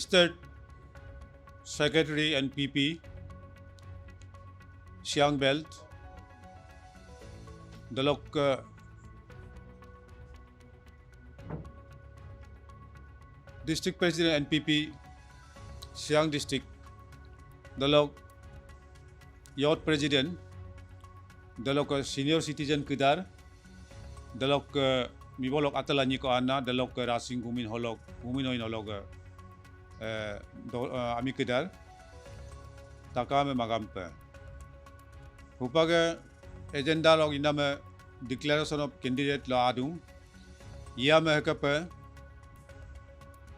registered secretary NPP, Siang Belt, Dalok District President NPP, Siang District, Dalok Youth President, Dalok Senior Citizen Kedar, Dalok Mibolok Atalani ko ana, Dalok Rasing Gumin Holok, Guminoin Holog Ami Kedar, Takame Magampe. Hupaga agenda log iname declaration of candidate lo adung, Yame Hekape,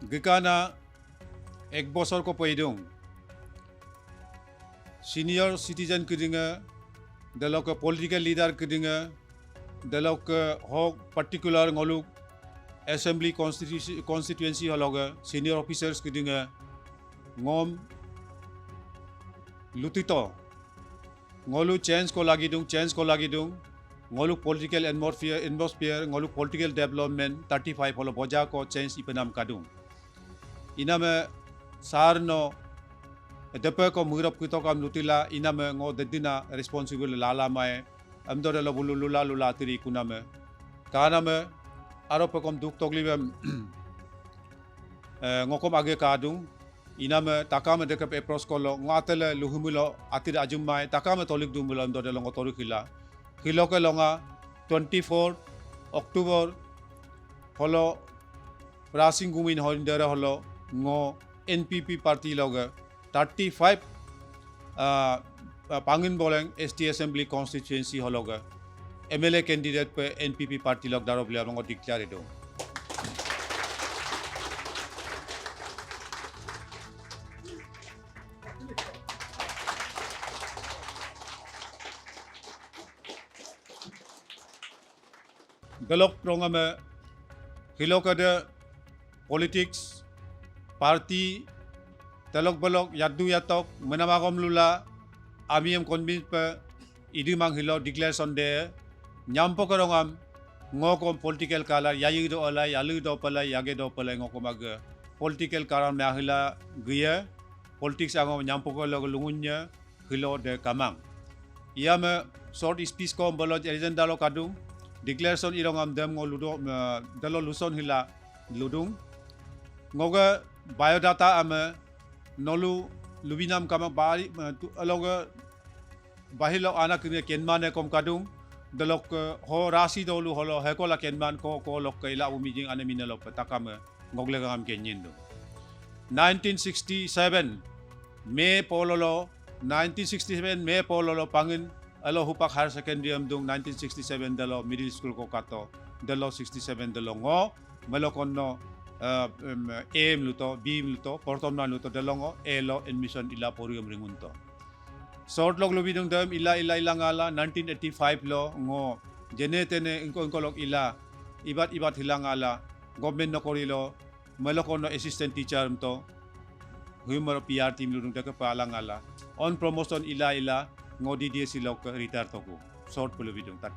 Gikana ek bosor ko pwedong senior citizen kedinga dalok political leader kedinga dalok ho particular ngoluk assembly constituency hologa senior officers kedinga ngom lutito ngolu change ko lagi dung ngolu political atmosphere ngolu political development 35 holo boja ko change ipenam kadung iname sarno depe ko murap kito kam lutila iname ngo dedina responsible lala mai amdore lo bulula lula tiri kuname kaname arop kom duk toglibem ngokom age kadung iname takame dekap approach kolo ngatele luhumulo atir ajumai takame tolik dumulo amdore lo ngotoru khila ke longa 24 October holo Rasing Gumin Hondere holo ngo NPP party loga 35 Pangin Boleng ST Assembly constituency hologa MLA candidate pe NPP party log daro blia ngo declare do Galok prongame hilokade politics party talok balok yaddu yatok menamagom lula amiem convince pe idimang hilo declaration de nyampo karongam ngokom political kala yayi do ala yalu do pala yage do pala ngokom ag political karam mahila guya politics angom nyampo ko log lungunya hilo de kamang iame short speech ko boloj agenda lo kadung declaration irongam dem ngo ludo dalo luson hila ludung ngoga biodata ame nolu lubinam kama bari aloga bahilo anak ni kenmane kom kadung dalok ho rasi dolu holo hekola kenman ko lok kaila umijing ane minalo patakame ngogle gam kenyindo 1967 May pololo 1967 May pololo pangin alo hupak higher secondary amdung 1967 dalo middle school ko kato dalo 67 dalo ngo melokonno AM luto B luto portom na luto dalongo elo admission ila porium ringunto short log lubidung dam ila ngala 1985 lo ngo genetene inko log ila ibat hilangala government no korilo melokonno assistant teacher mto humor PR team ludung daka palangala on promotion ila ngo DDS log retire toko short lubidung tat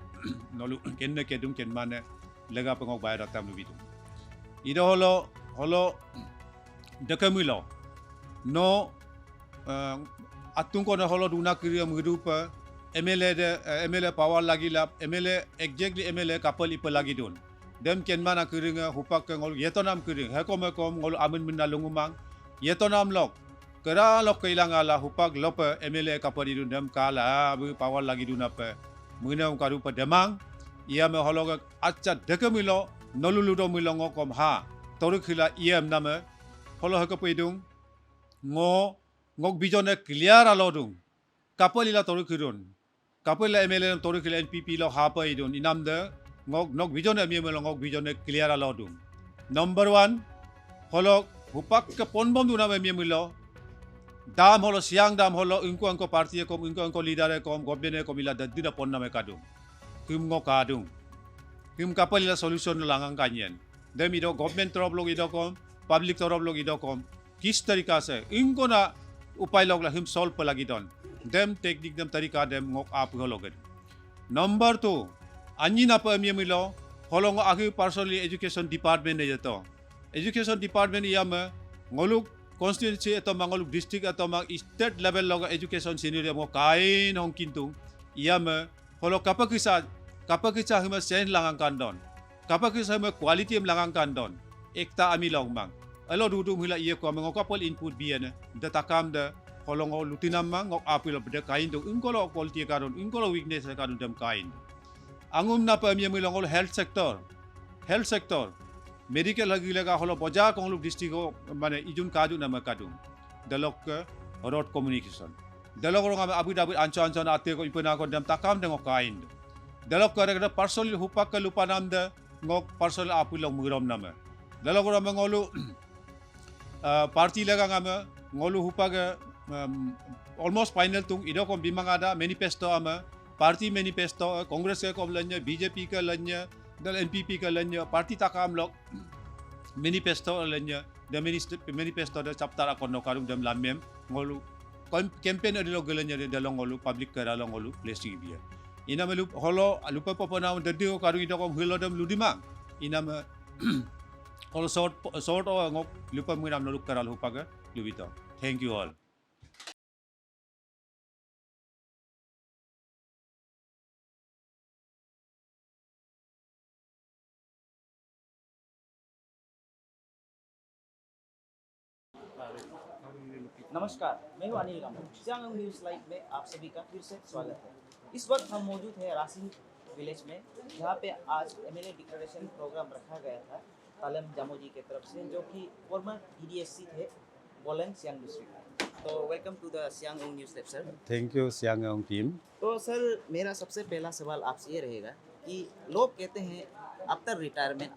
nolu kenne kedung ken mane lega pengok bayar datam lubidung Ido holo dekamilo no atung ko na holo duna kriya mgrupa MLA power lagi lap MLA exactly MLA kapal ipa lagi don dem kenman akringa hupak ngol yetonam kring hekom ngol amin minalungumang yetonam lok kera lok kailang ala hupak lope MLA kapal idun dem kala bu power lagi duna pe mengenam karupa demang ia me holo acha dekamilo noluludo milongo kom ha toruk hila iem name holo haka pedung ngok bijone clear alodung kapalila toruk hirun kapala MLA toruk hila NPP lo ha pa idun inam de ngok bijone mi ngok bijone clear alodung number 1 holo hupak ke ponbom duna me mi lo dam holo siang dam holo ingko angko party kom ingko leader kom gobene kom ila dadina ponna me kadung kim ngok kadung Kim kapal ila solution langang kanyen. Dem ido government तरफ लोग इधो कम, public तरफ लोग इधो कम. किस तरीका से इनको ना उपाय लोग ला हिम solve पर लगी दन. Dem teknik dem तरीका dem ngok आप हो लोगे. Number 2, anji na pa miya milo, holong agi personally education department ne jato. Education department iya me ngoluk constituency atau mangolu district atau mang state level logo education senior mo kain hong kintu ia me holo kapakisa hima sen langang kandon kapakisa hima quality em langang kandon ekta ami long mang alo dudu hila ia ko mang kapol input biane da takam da holo ngo lutinam mang ngok apil beda kain do ungkolo quality karon ungkolo weakness karon dem kain angum na pa mi ngol health sector medical lagi lega holo boja konglu district ko mane ijun kaju nama kadung dalok ke road communication dalok ro ngam abu dabu anco ate ko ipena ko dam takam dengo kain dalok kare kada parcel hupak ke lupa nam de ngok parcel apu long murom nama dalok ro ngolu party lega ngam ngolu hupak almost final tung ido ko bimang ada manifesto ama party manifesto congress ke ko lanya bjp ke lanya dal npp ke lanya party takam lok manifesto lanya the manifesto da chapter akon no karung dam lamem ngolu campaign adilo gelanya de dalong ngolu public ke dalong ngolu blessing dia ina melu holo lupa popona de dio karung ida ko hilo dam ludima ina me all sort ngok lupa mengram no karal hupaga lubito thank you all. नमस्कार, मैं हूं Anil Gandhi. Siang news live में आप सभी का फिर से स्वागत है। इस वक्त हम मौजूद हैं रासिन विलेज में, जहां पे आज एमएलए डिक्लेरेशन प्रोग्राम रखा गया था तालम जामो जी की तरफ से, जो कि फॉर्मर डीडीएससी थे बोलेंग सियांग डिस्ट्रिक्ट। तो welcome to the Siang news live sir. Thank you Siang team. तो सर मेरा सबसे पहला सवाल आपसे ये रहेगा कि लोग कहते हैं आफ्टर रिटायरमेंट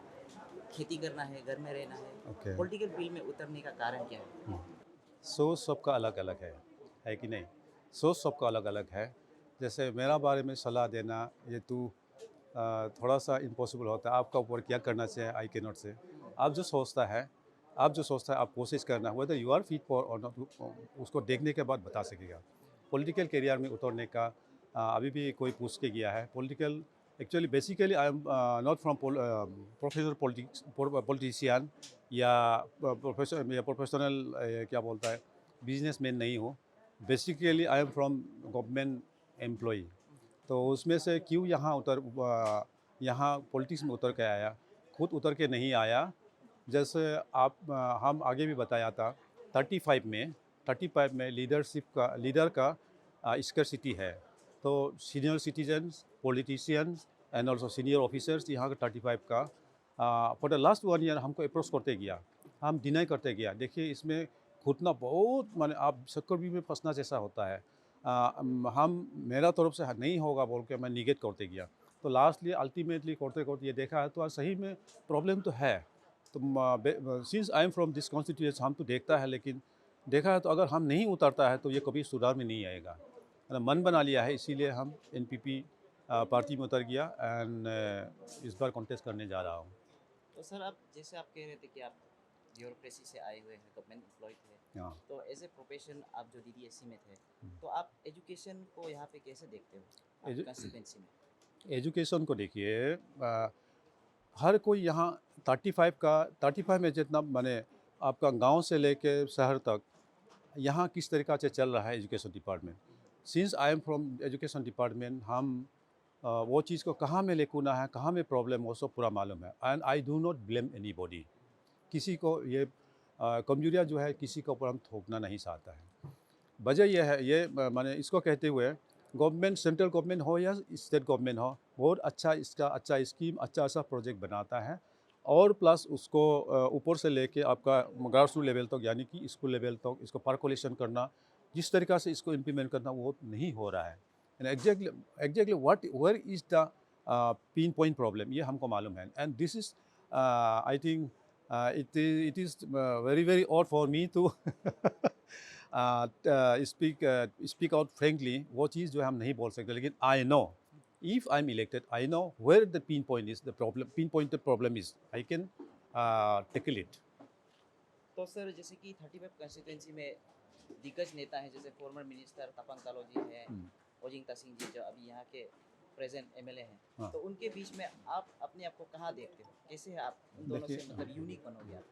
खेती करना है, घर में रहना है, पॉलिटिकल फील्ड में उतरने का कारण क्या है? सोच सबका अलग अलग है कि नहीं? सोच सबका अलग अलग है। जैसे मेरा बारे में सलाह देना ये तो थोड़ा सा इम्पॉसिबल होता है। आपका ऊपर क्या करना चाहिए आई कैन नॉट से। आप जो सोचता है आप कोशिश करना, whether you are fit for और नॉट, उसको देखने के बाद बता सकेगा। पॉलिटिकल करियर में उतरने का अभी भी कोई पूछ के गया है। Political actually basically I am not from professional politician या प्रोफेशनल क्या बोलता है बिजनेसमैन नहीं हूँ। Basically I am from government employee. तो उसमें से क्यों यहाँ पॉलिटिक्स में उतर के आया, खुद उतर के नहीं आया। जैसे हम आगे भी बताया था 35 में लीडर का स्कैरसिटी है। तो senior citizens, politicians and also senior officers यहाँ का 35 का फॉर द लास्ट 1 ईयर हमको अप्रोच करते गया, हम डिनाई करते गया। देखिए इसमें घुटना बहुत माने आप चक्कर में फंसना जैसा होता है। हम मेरा तरफ से नहीं होगा बोल के मैं निगेट करते गया। तो लास्टली अल्टीमेटली करते ये देखा है तो आज सही में प्रॉब्लम तो है। तो since I am from this constituency हम तो देखता है, लेकिन देखा है तो अगर हम नहीं उतरता है तो ये कभी सुधार में नहीं आएगा। मन बना लिया है, इसीलिए हम एनपीपी पार्टी में उतर गया एंड इस बार कॉन्टेस्ट करने जा रहा हूँ। तो सर आप जैसे आप कह रहे थे कि आप ब्यूरोक्रेसी से आए हुए हैं, गवर्नमेंट एम्प्लॉय थे, तो एज ए प्रोफेशन आप जो डीडीएससी में थे, तो आप एजुकेशन को यहाँ पे कैसे देखते हो कंस्टिट्यूएंसी में? एजुकेशन को देखिए हर कोई यहाँ 35 में जितना माने आपका गांव से लेके शहर तक यहाँ किस तरीक़ा से चल रहा है education department. Since I am from education department हम वो चीज़ को कहाँ में लेकुना है, कहाँ में प्रॉब्लम वो सब पूरा मालूम है। And I do not blame anybody. किसी को ये कमजोरियाँ जो है किसी के ऊपर हम थोपना नहीं चाहता है। वजह यह है, ये माने इसको कहते हुए गवर्नमेंट, सेंट्रल गवर्नमेंट हो या स्टेट गवर्नमेंट हो, बहुत अच्छा स्कीम, अच्छा प्रोजेक्ट बनाता है और प्लस उसको ऊपर से लेके आपका ग्रास रूट लेवल तक यानी कि स्कूल लेवल तक इसको पर्कोलेशन करना, जिस तरीक़ा से इसको इम्प्लीमेंट करना वो नहीं हो रहा है। And exactly where is the pinpoint problem ये हमको मालूम है। And this is I think it is very odd for me to speak out frankly। वो चीज़ जो है हम नहीं बोल सकते, लेकिन I know if I'm elected I know where the pinpoint is, the problem is I can tackle it। तो sir जैसे कि 35 कंस्टिट्यूएंसी में दिग्गज नेता हैं, जैसे फॉर्मर मिनिस्टर तापंग तालो जी हैं, ओजिंग तासिंग जी जो अभी यहाँ के प्रेजेंट एमएलए हैं, तो उनके बीच में आप अपने आप को कहाँ देखते हो? कैसे आप उन दोनों से मतलब यूनिक बनोगे आप?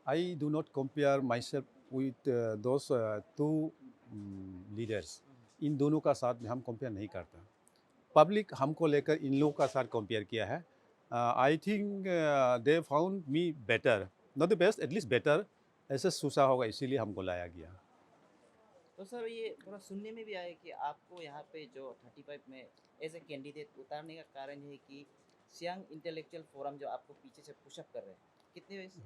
I do not compare myself with those two leaders, इन दोनों का साथ में हम कंपेयर नहीं करता। पब्लिक हमको लेकर इन लोगों का साथ कंपेयर किया है। I think they found me better, not the best, at least better, ऐसे सोचा होगा, इसीलिए हमको लाया गया। तो सर ये थोड़ा सुनने में भी आया कि आपको यहाँ पे जो 35 में एज ए कैंडिडेट उतारने का कारण है कि सियांग इंटेलेक्चुअल फोरम जो आपको पीछे से पुशअप कर रहे हैं, कितने वैसे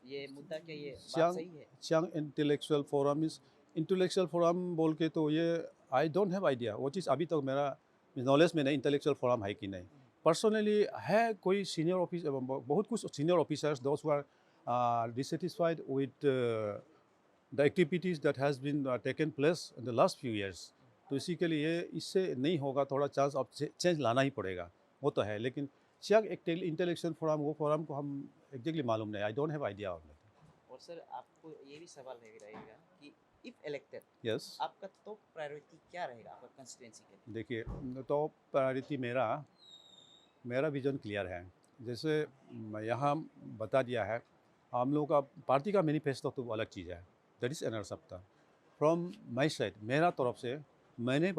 ये मुद्दा क्या ये बात सही है? Siang intellectual forum is intellectual forum बोल के तो ये आई डोंट हैव आइडिया, वो चीज़ अभी तक मेरा नॉलेज में नहीं इंटेलेक्चुअल फोरम है कि नहीं। पर्सनली है कोई सीनियर ऑफिस, बहुत कुछ senior officers those who are dissatisfied with the activities that has been taken place in the last few years. तो इसी के लिए इससे नहीं होगा, थोड़ा चांस ऑफ चेंज लाना ही पड़ेगा, वो तो है। लेकिन सियांग इंटेलेक्चुअल फोरम, वो फोरम को हम एग्जैक्टली मालूम नहीं, I don't have idea on that. और सर आपको ये भी सवाल रहेगा कि इफ इलेक्टेड यस, आपका टॉप प्रायोरिटी क्या रहेगा आपका कंस्टिट्यूएंसी के लिए? देखिए टॉप प्रायोरिटी मेरा विजन क्लियर है। जैसे यहाँ बता दिया है, हम लोगों का पार्टी का मैनिफेस्टो तो अलग चीज़ है, दैट इज़ अनदर सप्ताह। फ्रॉम माई साइड, मेरा तरफ से मैंने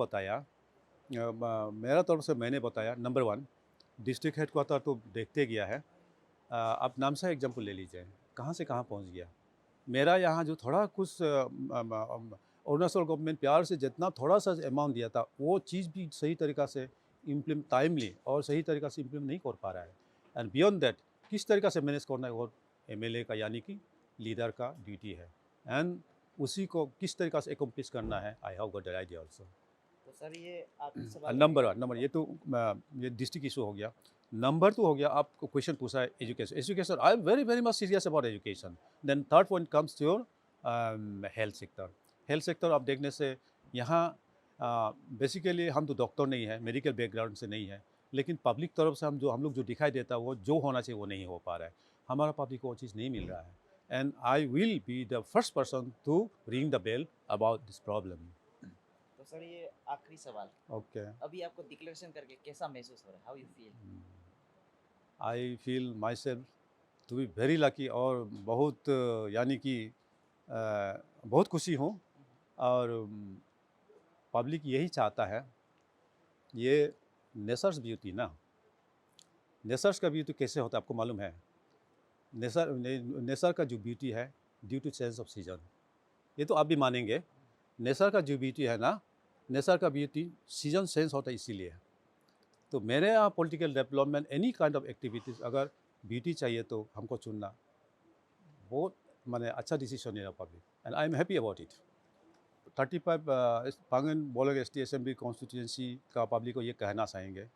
बताया नंबर 1 डिस्ट्रिक्ट हेडक्वार्टर तो देखते गया है। आप नाम से एग्जाम्पल ले लीजिए, कहाँ से कहाँ पहुँच गया। मेरा यहाँ जो थोड़ा कुछ अरुणाचल गवर्नमेंट प्यार से जितना थोड़ा सा अमाउंट दिया था, वो चीज़ भी सही तरीक़ा से इम्प्लीमेंट टाइमली और सही तरीक़ा से इम्प्लीमेंट नहीं कर पा रहा है। एंड बियॉन्ड दैट किस तरीक़ा से मैनेज करना है, वो एमएलए का यानी कि लीडर का ड्यूटी है। एंड उसी को किस तरीक़ा से एकम्प्लिश करना है, I have got the idea also. तो सर ये आपसे सवाल नंबर 1 ये तो ये डिस्ट्रिक्ट इशू हो गया। नंबर 2 हो गया, आपको क्वेश्चन पूछा है education, I am very much serious about education. Then third point comes to your health sector. आप देखने से यहाँ बेसिकली हम तो डॉक्टर नहीं है, मेडिकल बैकग्राउंड से नहीं है, लेकिन पब्लिक तरफ से हम लोग जो दिखाई देता है वो जो होना चाहिए वो नहीं हो पा रहा है। हमारा पब्लिक को वो चीज़ नहीं मिल रहा है। And I will be the first person to ring the bell about this problem. तो सर ये आखिरी सवाल, ओके, अभी आपको डिक्लेरेशन करके कैसा महसूस हो रहा है? How you feel? I feel myself to be very lucky, और बहुत यानी कि बहुत खुशी हूँ। और पब्लिक यही चाहता है, ये नेचर्स ब्यूटी ना, नेचर्स का ब्यूटी कैसे होता है आपको मालूम है। नेचर का जो ब्यूटी है due to change of season, ये तो आप भी मानेंगे। नेचर का जो ब्यूटी है ना, नेचर का ब्यूटी सीजन चेंज होता है इसीलिए। तो मेरे यहाँ political development any kind of activities अगर ब्यूटी चाहिए तो हमको चुनना बहुत माने अच्छा डिसीजन है public, and I am happy about it. 35 पांगन बोलोग एसटी असेंबली कॉन्स्टिट्यूंसी का पब्लिक को ये कहना चाहेंगे,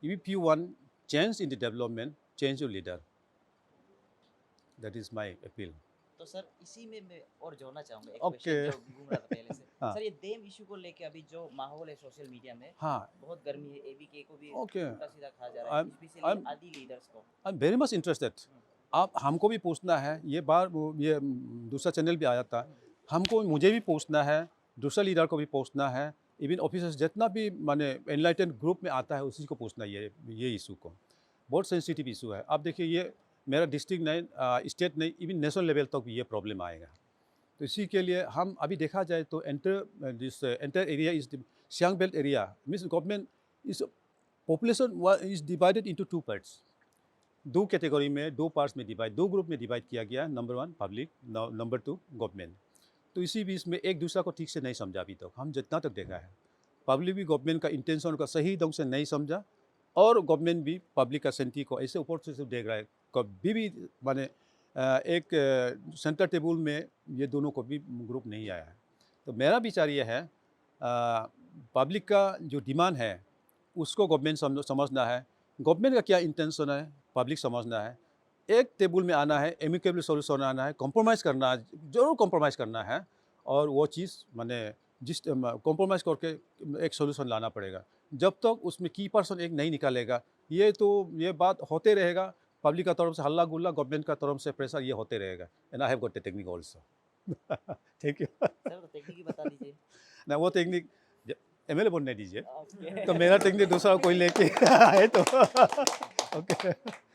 if you want change in the development, change your leader, that is my appeal. तो सर इसी में मैं और जोड़ना चाहूँगा एक Okay. क्वेश्चन जो घूम रहा था पहले से। हाँ। सर ये देम इशू को लेके अभी जो माहौल है सोशल मीडिया में, हाँ, बहुत गर्मी है, एबीके को भी Okay. उल्टा सीधा खा जा रहा है, I'm- स्पेशली आदि लीडर्स को। आई एम वेरी मच इंटरेस्टेड। आप हमको भी पूछना है, ये बार ये दूसरा चैनल भी आया था, मुझे भी पूछना है, दूसरा लीडर को भी पूछना है, इवन ऑफिसर्स जितना भी माने एनलाइटन ग्रुप में आता है उसी को पूछना है ये इशू को। बहुत सेंसिटिव इशू है। आप देखिए ये मेरा डिस्ट्रिक्ट नहीं, स्टेट नहीं, इवन नेशनल लेवल तक भी ये प्रॉब्लम आएगा। तो इसी के लिए हम अभी देखा जाए तो enter area is Siang belt area means government is population is divided into 2 parts. 2 category में 2 पार्ट्स में डिवाइड, 2 ग्रुप में डिवाइड किया गया। Number 1 public, number 2 government. तो इसी बीच में एक दूसरा को ठीक से नहीं समझा अभी तक। हम जितना तक देखा है पब्लिक भी गवर्नमेंट का इंटेंशन का सही ढंग से नहीं समझा, और गवर्नमेंट भी पब्लिक का सेंटी को ऐसे ऊपर से देख रहा है। कभी भी माने एक सेंटर टेबल में ये दोनों को भी ग्रुप नहीं आया है। तो मेरा विचार ये है, पब्लिक का जो डिमांड है उसको गवर्नमेंट समझना है, गवर्नमेंट का क्या इंटेंशन है पब्लिक समझना है, एक टेबल में आना है, एमिकेबल सॉल्यूशन आना है, कॉम्प्रोमाइज़ करना है, जरूर कॉम्प्रोमाइज़ करना है, और वो चीज़ माने जिस कॉम्प्रोमाइज़ करके एक सॉल्यूशन लाना पड़ेगा। जब तक उसमें की पर्सन एक नहीं निकालेगा, ये बात होते रहेगा, पब्लिक का तरफ से हल्ला गुल्ला, गवर्नमेंट का तरफ से प्रेशर, ये होते रहेगा। And I have got the technique also. Thank you. Sir तो टेक्निक ही बता दीजिए। ना वो टेक्निक एमएलए बनने दीजिए, ओके। तो मेरा टेक्निक दूसरा कोई लेके आए तो ओके।